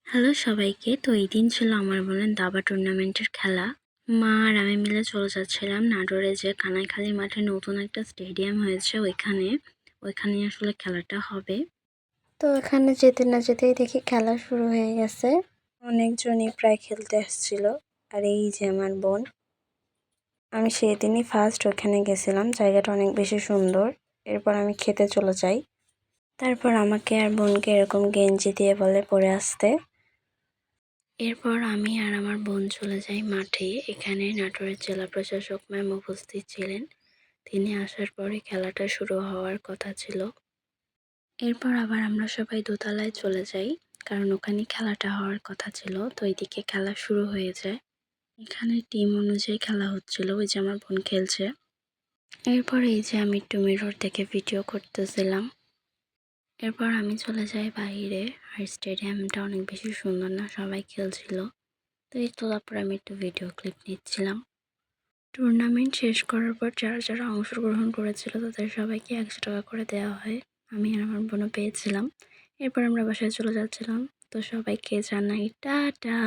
Hello সবাইকে। তো এই দিন ছিল আমার বোনের দাবা টুর্নামেন্টের খেলা। মা আর আমি মিলে চলে যাচ্ছিলাম নাটোরে, যে কানাইখালী মাঠে নতুন একটা স্টেডিয়াম হয়েছে, ওইখানে আসলে খেলাটা হবে। তো এখানে যেতে না যেতেই দেখি খেলা শুরু হয়ে গেছে। অনেকজনই প্রায় খেলতে আসছিল। আর এই যে আমার বোন, আমি সেই দিনই ফার্স্ট ওখানে গেছিলাম। জায়গাটা অনেক বেশি সুন্দর। এরপর আমি খেতে চলে যাই। তারপর আমাকে আর বোনকে এরকম গেঞ্জি দিয়ে বলে পরে আসতে। এরপর আমি আর আমার বোন চলে যাই মাঠে। এখানে নাটোরের জেলা প্রশাসক ম্যাম উপস্থিত ছিলেন। তিনি আসার পরে খেলাটা শুরু হওয়ার কথা ছিল। এরপর আবার আমরা সবাই দোতলায় চলে যাই, কারণ ওখানে খেলাটা হওয়ার কথা ছিল। তো এইদিকে খেলা শুরু হয়ে যায়। এখানে টিম অনুযায়ী খেলা হচ্ছিল। ওই যে আমার বোন খেলছে। এরপর এই যে আমি একটু মিরর থেকে ভিডিও করতেছিলাম। এরপর আমি চলে যাই বাইরে। আর স্টেডিয়ামটা অনেক বেশি সুন্দর না, সবাই খেলছিল। তো এই তোলার পর আমি একটু ভিডিও ক্লিপ নিচ্ছিলাম। টুর্নামেন্ট শেষ করার পর যারা যারা অংশগ্রহণ করেছিল তাদের সবাইকে 100 টাকা করে দেওয়া হয়। আমি আর আমার বোনও পেয়েছিলাম। এরপর আমরা বাসায় চলে যাচ্ছিলাম। তো সবাইকে জানাই টাটা।